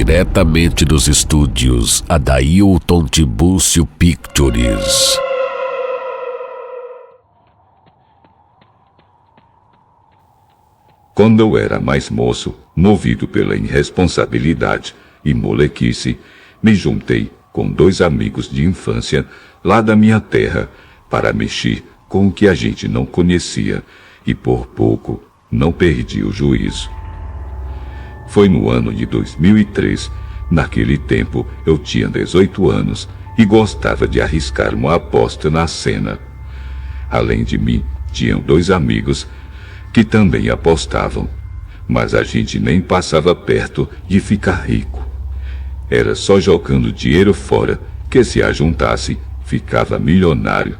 diretamente dos estúdios Adailton Tiburcio Pictures. Quando eu era mais moço, movido pela irresponsabilidade e molequice, me juntei com 2 amigos de infância lá da minha terra para mexer com o que a gente não conhecia e por pouco não perdi o juízo. Foi no ano de 2003, naquele tempo eu tinha 18 anos e gostava de arriscar uma aposta na cena. Além de mim, tinham 2 amigos que também apostavam, mas a gente nem passava perto de ficar rico. Era só jogando dinheiro fora que, se ajuntasse, ficava milionário.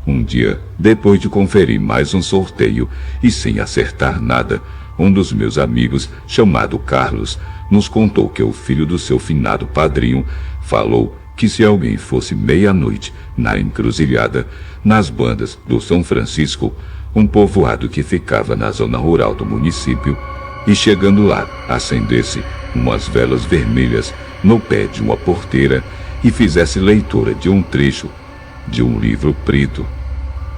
Um dia, depois de conferir mais um sorteio e sem acertar nada, um dos meus amigos, chamado Carlos, nos contou que o filho do seu finado padrinho falou que se alguém fosse meia-noite na encruzilhada, nas bandas do São Francisco, um povoado que ficava na zona rural do município, e chegando lá, acendesse umas velas vermelhas no pé de uma porteira e fizesse leitura de um trecho de um livro preto.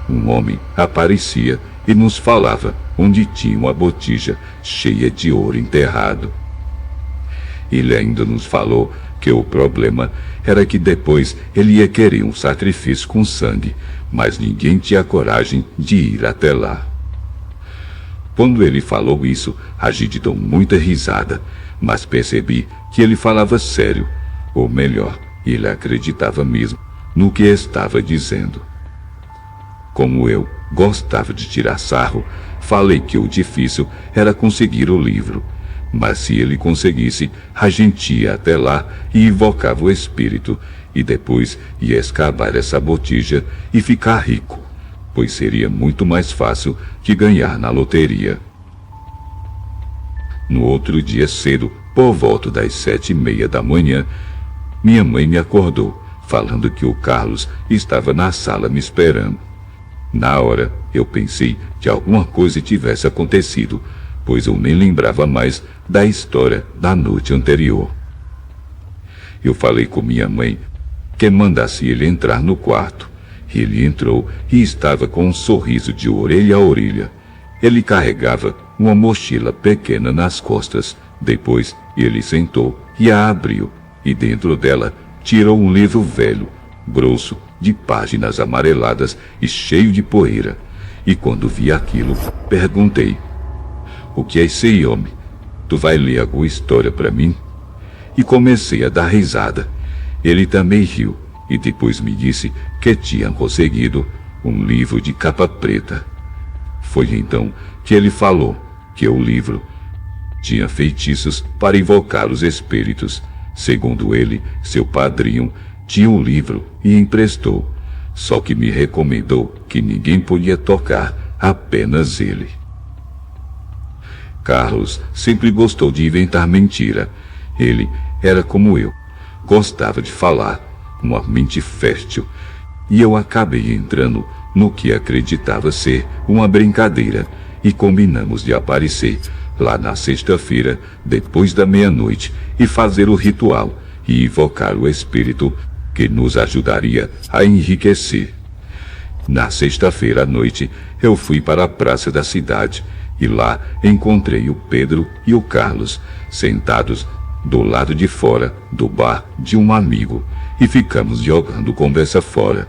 Um homem aparecia e nos falava onde tinha uma botija cheia de ouro enterrado. Ele ainda nos falou que o problema era que depois ele ia querer um sacrifício com sangue, mas ninguém tinha coragem de ir até lá. Quando ele falou isso, a gente deu muita risada, mas percebi que ele falava sério, ou melhor, ele acreditava mesmo no que estava dizendo. Como eu gostava de tirar sarro, falei que o difícil era conseguir o livro, mas se ele conseguisse, a gente ia até lá e invocava o espírito, e depois ia escavar essa botija e ficar rico, pois seria muito mais fácil que ganhar na loteria. No outro dia cedo, por volta das 7:30 da manhã, minha mãe me acordou, falando que o Carlos estava na sala me esperando. Na hora, eu pensei que alguma coisa tivesse acontecido, pois eu nem lembrava mais da história da noite anterior. Eu falei com minha mãe que mandasse ele entrar no quarto. Ele entrou e estava com um sorriso de orelha a orelha. Ele carregava uma mochila pequena nas costas. Depois, ele sentou e a abriu, e dentro dela tirou um livro velho, grosso, de páginas amareladas e cheio de poeira. E quando vi aquilo, perguntei: "O que é esse aí, homem? Tu vai ler alguma história para mim?" E comecei a dar risada. Ele também riu e depois me disse que tinha conseguido um livro de capa preta. Foi então que ele falou que o livro tinha feitiços para invocar os espíritos. Segundo ele, seu padrinho tinha o livro e emprestou, só que me recomendou que ninguém podia tocar, apenas ele. Carlos sempre gostou de inventar mentira. Ele era como eu, gostava de falar, uma mente fértil, e eu acabei entrando no que acreditava ser uma brincadeira e combinamos de aparecer lá na sexta-feira, depois da meia-noite, e fazer o ritual e invocar o espírito que nos ajudaria a enriquecer. Na sexta-feira à noite, eu fui para a praça da cidade e lá encontrei o Pedro e o Carlos sentados do lado de fora do bar de um amigo e ficamos jogando conversa fora.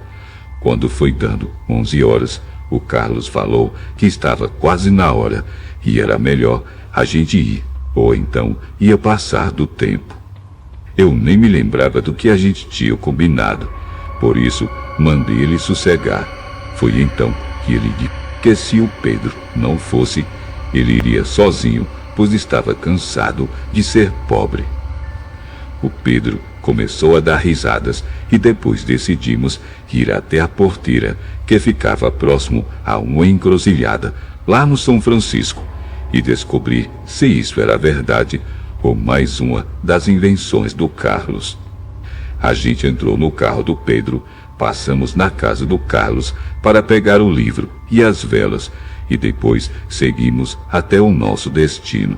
Quando foi dando 11 horas, o Carlos falou que estava quase na hora e era melhor a gente ir, ou então ia passar do tempo. Eu nem me lembrava do que a gente tinha combinado, por isso mandei ele sossegar. Foi então que ele disse que se o Pedro não fosse, ele iria sozinho, pois estava cansado de ser pobre. O Pedro começou a dar risadas e depois decidimos ir até a porteira, que ficava próximo a uma encruzilhada lá no São Francisco, e descobrir se isso era verdade ou mais uma das invenções do Carlos. A gente entrou no carro do Pedro, passamos na casa do Carlos para pegar o livro e as velas e depois seguimos até o nosso destino.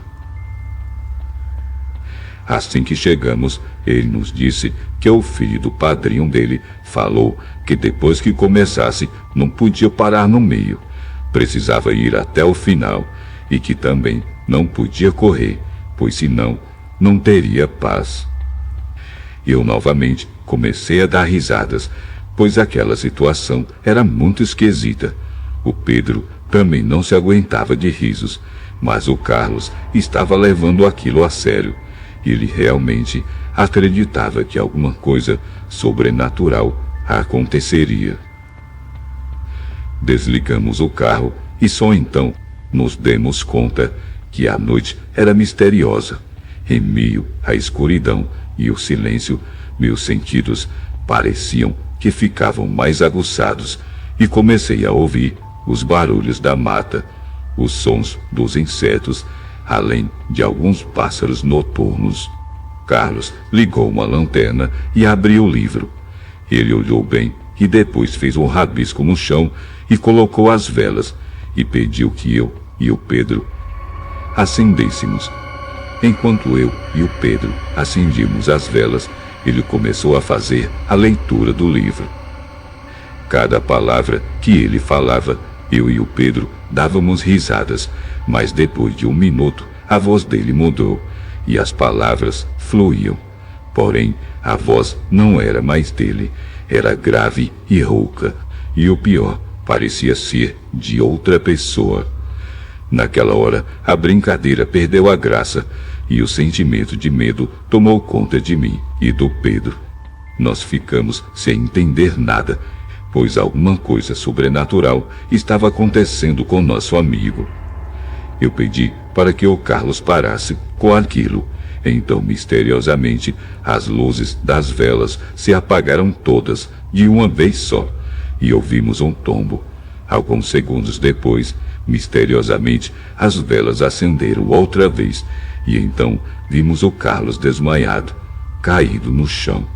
Assim que chegamos, ele nos disse que o filho do padrinho dele falou que depois que começasse não podia parar no meio, precisava ir até o final e que também não podia correr, pois senão não teria paz. Eu novamente comecei a dar risadas, pois aquela situação era muito esquisita. O Pedro também não se aguentava de risos, mas o Carlos estava levando aquilo a sério. Ele realmente acreditava que alguma coisa sobrenatural aconteceria. Desligamos o carro e só então nos demos conta que a noite era misteriosa. Em meio à escuridão e o silêncio, meus sentidos pareciam que ficavam mais aguçados e comecei a ouvir os barulhos da mata, os sons dos insetos, além de alguns pássaros noturnos. Carlos ligou uma lanterna e abriu o livro. Ele olhou bem e depois fez um rabisco no chão e colocou as velas e pediu que eu e o Pedro acendêssemos. Enquanto eu e o Pedro acendíamos as velas, ele começou a fazer a leitura do livro. Cada palavra que ele falava, eu e o Pedro dávamos risadas, mas depois de um minuto a voz dele mudou e as palavras fluíam. Porém, a voz não era mais dele, era grave e rouca, e o pior, parecia ser de outra pessoa. Naquela hora, a brincadeira perdeu a graça e o sentimento de medo tomou conta de mim e do Pedro. Nós ficamos sem entender nada, pois alguma coisa sobrenatural estava acontecendo com nosso amigo. Eu pedi para que o Carlos parasse com aquilo. Então, misteriosamente, as luzes das velas se apagaram todas de uma vez só e ouvimos um tombo. Alguns segundos depois, misteriosamente, as velas acenderam outra vez e então vimos o Carlos desmaiado, caído no chão.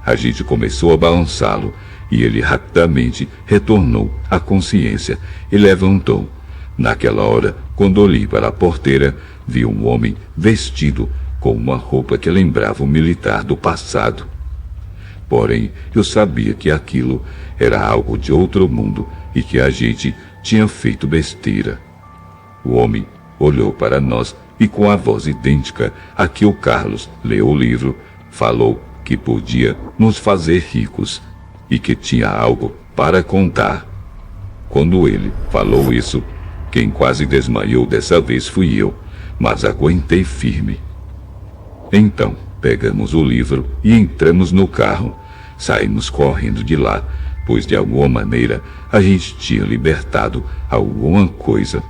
A gente começou a balançá-lo e ele rapidamente retornou à consciência e levantou. Naquela hora, quando olhei para a porteira, vi um homem vestido com uma roupa que lembrava um militar do passado. Porém, eu sabia que aquilo era algo de outro mundo e que a gente tinha feito besteira. O homem olhou para nós e, com a voz idêntica a que o Carlos leu o livro, falou que podia nos fazer ricos e que tinha algo para contar. Quando ele falou isso, quem quase desmaiou dessa vez fui eu, mas aguentei firme. Então, pegamos o livro e entramos no carro. Saímos correndo de lá, pois de alguma maneira a gente tinha libertado alguma coisa.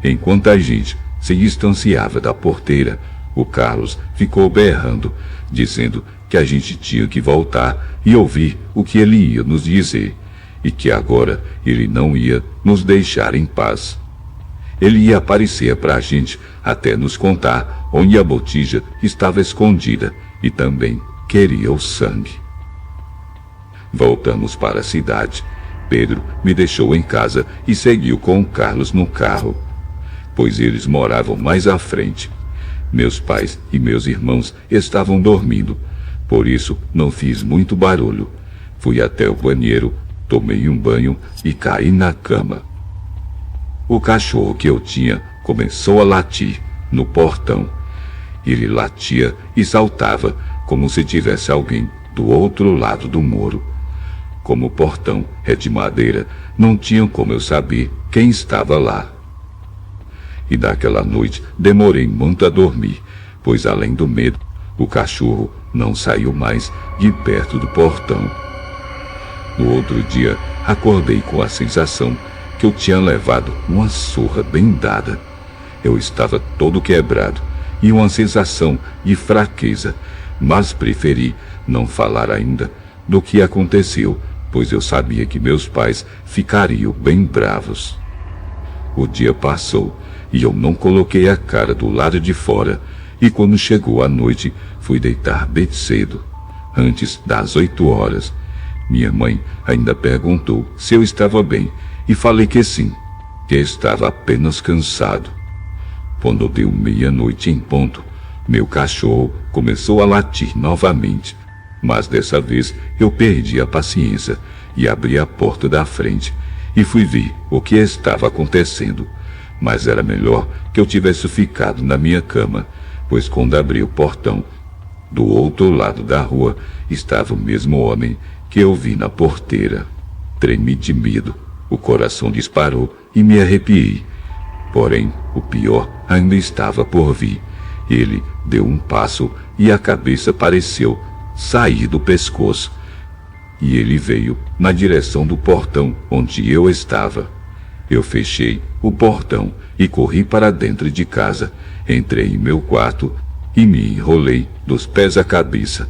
Enquanto a gente se distanciava da porteira, o Carlos ficou berrando, dizendo que a gente tinha que voltar e ouvir o que ele ia nos dizer, e que agora ele não ia nos deixar em paz. Ele ia aparecer para a gente até nos contar onde a botija estava escondida e também queria o sangue. Voltamos para a cidade. Pedro me deixou em casa e seguiu com o Carlos no carro, pois eles moravam mais à frente. Meus pais e meus irmãos estavam dormindo, por isso não fiz muito barulho. Fui até o banheiro, tomei um banho e caí na cama. O cachorro que eu tinha começou a latir no portão. Ele latia e saltava como se tivesse alguém do outro lado do muro. Como o portão é de madeira, não tinha como eu saber quem estava lá. E naquela noite demorei muito a dormir, pois além do medo, o cachorro não saiu mais de perto do portão. No outro dia, acordei com a sensação que eu tinha levado uma surra bem dada. Eu estava todo quebrado e uma sensação de fraqueza, mas preferi não falar ainda do que aconteceu, pois eu sabia que meus pais ficariam bem bravos. O dia passou e eu não coloquei a cara do lado de fora, e quando chegou a noite, fui deitar bem cedo, antes das 8 horas. Minha mãe ainda perguntou se eu estava bem, e falei que sim, que estava apenas cansado. Quando deu meia-noite em ponto, meu cachorro começou a latir novamente, mas dessa vez eu perdi a paciência e abri a porta da frente e fui ver o que estava acontecendo. Mas era melhor que eu tivesse ficado na minha cama, pois quando abri o portão, do outro lado da rua estava o mesmo homem que eu vi na porteira. Tremi de medo, o coração disparou e me arrepiei. Porém, o pior ainda estava por vir. Ele deu um passo e a cabeça pareceu sair do pescoço. E ele veio na direção do portão onde eu estava. Eu fechei o portão e corri para dentro de casa. Entrei em meu quarto e me enrolei dos pés à cabeça.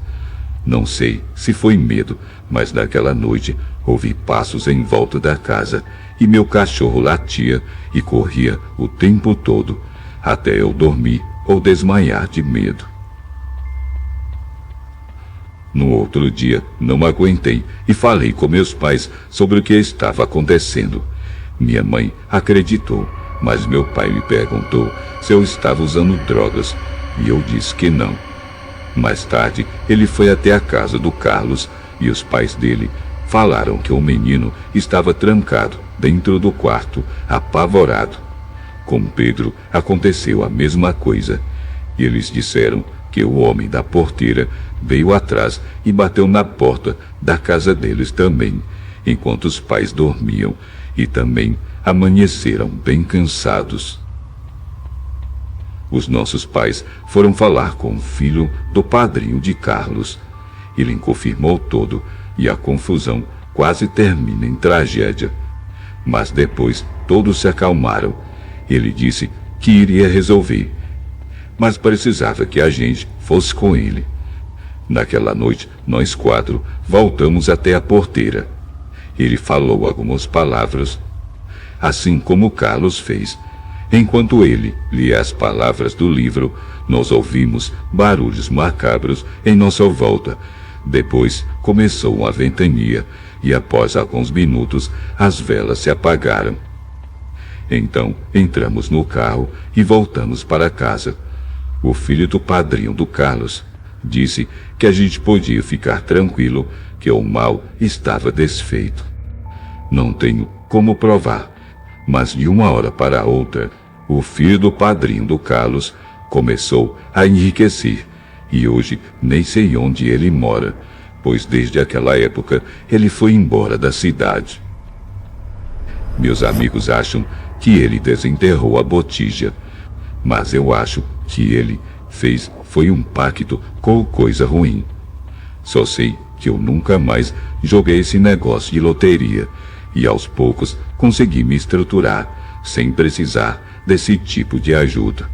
Não sei se foi medo, mas naquela noite ouvi passos em volta da casa e meu cachorro latia e corria o tempo todo, até eu dormir ou desmaiar de medo. No outro dia, não aguentei e falei com meus pais sobre o que estava acontecendo. Minha mãe acreditou, mas meu pai me perguntou se eu estava usando drogas e eu disse que não. Mais tarde, ele foi até a casa do Carlos e os pais dele falaram que o menino estava trancado dentro do quarto, apavorado. Com Pedro aconteceu a mesma coisa. E eles disseram que o homem da porteira veio atrás e bateu na porta da casa deles também, enquanto os pais dormiam, e também amanheceram bem cansados. Os nossos pais foram falar com o filho do padrinho de Carlos. Ele confirmou tudo e a confusão quase termina em tragédia. Mas depois todos se acalmaram. Ele disse que iria resolver, mas precisava que a gente fosse com ele. Naquela noite, nós 4 voltamos até a porteira. Ele falou algumas palavras, assim como Carlos fez. Enquanto ele lia as palavras do livro, nós ouvimos barulhos macabros em nossa volta. Depois começou uma ventania e após alguns minutos as velas se apagaram. Então entramos no carro e voltamos para casa. O filho do padrinho do Carlos disse que a gente podia ficar tranquilo, que o mal estava desfeito. Não tenho como provar, mas de uma hora para outra, o filho do padrinho do Carlos começou a enriquecer, e hoje nem sei onde ele mora, pois desde aquela época ele foi embora da cidade. Meus amigos acham que ele desenterrou a botija, mas eu acho que ele fez foi um pacto com coisa ruim. Só sei que eu nunca mais joguei esse negócio de loteria, e aos poucos consegui me estruturar, sem precisar desse tipo de ajuda.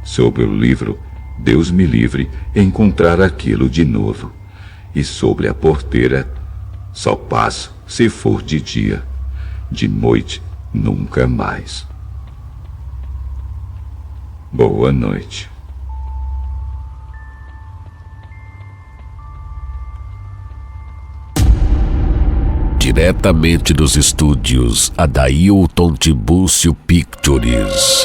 Sobre o livro, Deus me livre encontrar aquilo de novo. E sobre a porteira, só passo se for de dia. De noite, nunca mais. Boa noite. Diretamente dos estúdios Adailton Tibúcio Pictures.